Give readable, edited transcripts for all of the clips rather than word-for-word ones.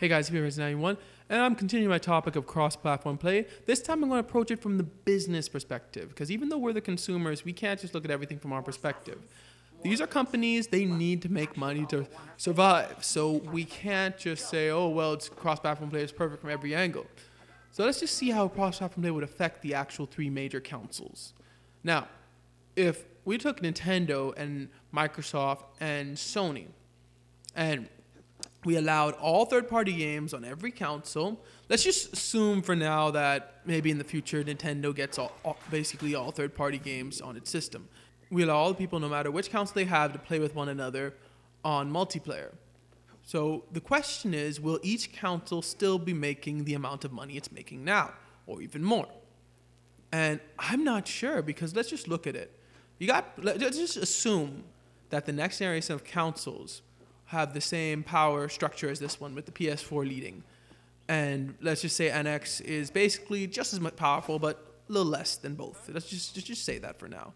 Hey guys, here is 91, and I'm continuing my topic of cross-platform play. This time I'm going to approach it from the business perspective, because even though we're the consumers, we can't just look at everything from our perspective. These are companies, they need to make money to survive, so we can't just say, oh, well, it's cross-platform play is perfect from every angle. So let's just see how cross-platform play would affect the actual three major consoles. Now, if we took Nintendo and Microsoft and Sony, and we allowed all third-party games on every console. Let's just assume for now that maybe in the future Nintendo gets basically all third-party games on its system. We allow all the people, no matter which console they have, to play with one another on multiplayer. So the question is, will each console still be making the amount of money it's making now, or even more? And I'm not sure, because let's just look at it. Let's just assume that the next generation of consoles have the same power structure as this one, with the PS4 leading. And let's just say NX is basically just as much powerful, but a little less than both. Let's just say that for now.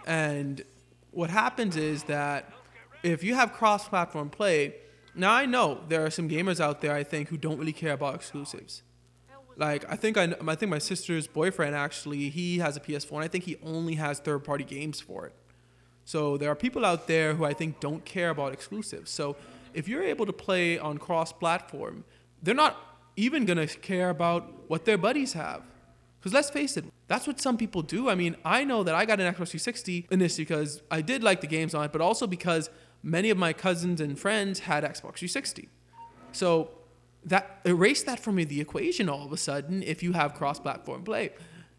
And what happens is that if you have cross-platform play, now I know there are some gamers out there, I think, who don't really care about exclusives. Like, I think my sister's boyfriend, actually, he has a PS4, and I think he only has third-party games for it. So there are people out there who I think don't care about exclusives. So if you're able to play on cross-platform, they're not even going to care about what their buddies have. Because let's face it, that's what some people do. I mean, I know that I got an Xbox 360 initially because I did like the games on it, but also because many of my cousins and friends had Xbox 360. So that erased that from the equation all of a sudden if you have cross-platform play.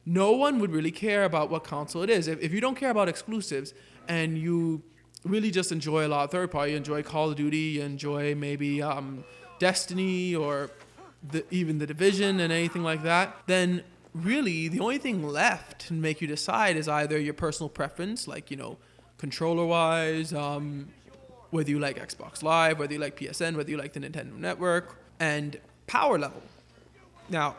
No one would really care about what console it is. If you don't care about exclusives and you really just enjoy a lot of third party, you enjoy Call of Duty, you enjoy maybe Destiny or even The Division and anything like that, then really the only thing left to make you decide is either your personal preference, like, you know, controller-wise, whether you like Xbox Live, whether you like PSN, whether you like the Nintendo Network, and power level. Now,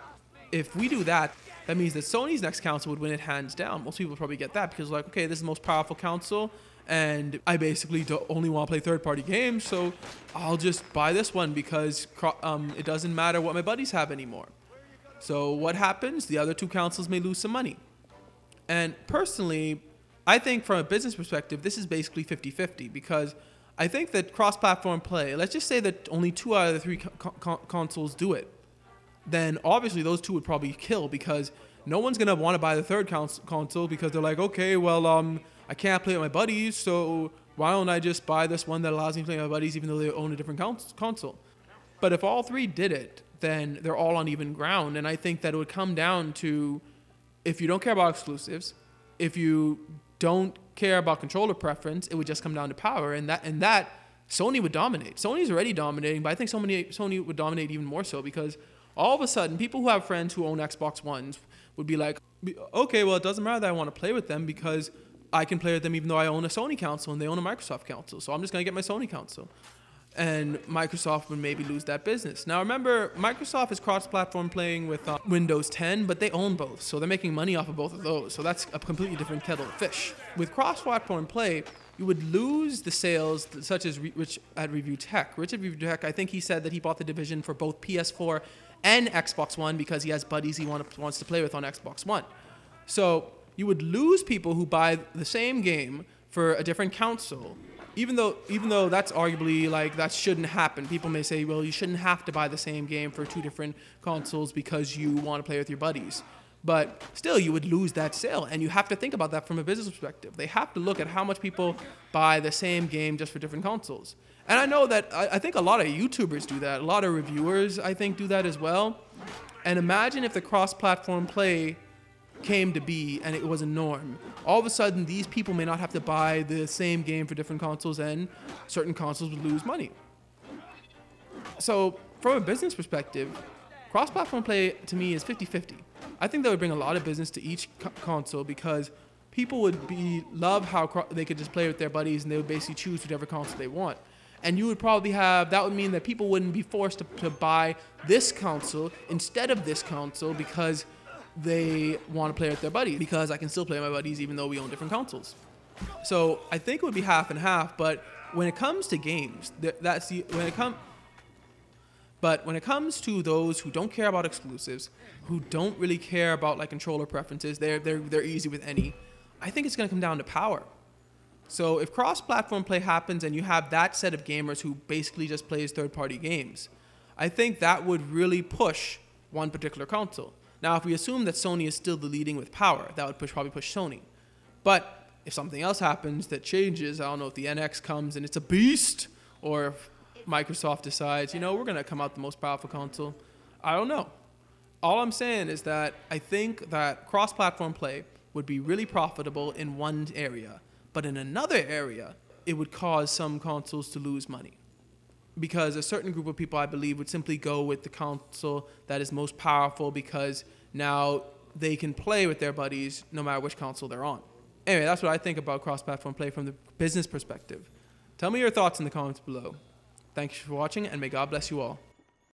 if we do that, that means that Sony's next console would win it hands down. Most people probably get that because, like, okay, this is the most powerful console, and I basically only want to play third-party games, so I'll just buy this one because it doesn't matter what my buddies have anymore. So what happens? The other two consoles may lose some money. And personally, I think from a business perspective, this is basically 50-50 because I think that cross-platform play, let's just say that only 2 out of the 3 consoles do it, then obviously those two would probably kill because no one's going to want to buy the third console because they're like, okay, well, I can't play with my buddies, so why don't I just buy this one that allows me to play with my buddies even though they own a different console? But if all 3 did it, then they're all on even ground, and I think that it would come down to, if you don't care about exclusives, if you don't care about controller preference, it would just come down to power, and that Sony would dominate. Sony's already dominating, but I think Sony would dominate even more so because all of a sudden, people who have friends who own Xbox Ones would be like, okay, well, it doesn't matter that I want to play with them because I can play with them even though I own a Sony console and they own a Microsoft console. So I'm just going to get my Sony console. And Microsoft would maybe lose that business. Now, remember, Microsoft is cross-platform playing with Windows 10, but they own both. So they're making money off of both of those. So that's a completely different kettle of fish. With cross-platform play, you would lose the sales such as Rich at Review Tech. Rich at Review Tech, I think he said that he bought the Division for both PS4 and Xbox One because he has buddies he wants to play with on Xbox One. So you would lose people who buy the same game for a different console, even though that's arguably, like, that shouldn't happen. People may say, well, you shouldn't have to buy the same game for 2 different consoles because you want to play with your buddies. But still, you would lose that sale, and you have to think about that from a business perspective. They have to look at how much people buy the same game just for different consoles. And I know that I think a lot of YouTubers do that. A lot of reviewers, I think, do that as well. And imagine if the cross-platform play came to be and it was a norm. All of a sudden, these people may not have to buy the same game for different consoles, and certain consoles would lose money. So from a business perspective, cross-platform play to me is 50-50. I think that would bring a lot of business to each console because people would love how they could just play with their buddies and they would basically choose whatever console they want. And you would probably that would mean that people wouldn't be forced to buy this console instead of this console because they want to play with their buddies, because I can still play with my buddies even though we own different consoles. So I think it would be half and half, but when it comes to games, But when it comes to those who don't care about exclusives, who don't really care about like controller preferences, they're easy with any. I think it's going to come down to power. So if cross-platform play happens and you have that set of gamers who basically just plays third-party games, I think that would really push one particular console. Now, if we assume that Sony is still the leading with power, that would probably push Sony. But if something else happens that changes, I don't know if the NX comes and it's a beast, or if Microsoft decides, we're going to come out the most powerful console. I don't know. All I'm saying is that I think that cross-platform play would be really profitable in one area, but in another area, it would cause some consoles to lose money. Because a certain group of people, I believe, would simply go with the console that is most powerful because now they can play with their buddies no matter which console they're on. Anyway, that's what I think about cross-platform play from the business perspective. Tell me your thoughts in the comments below. Thank you for watching, and may God bless you all.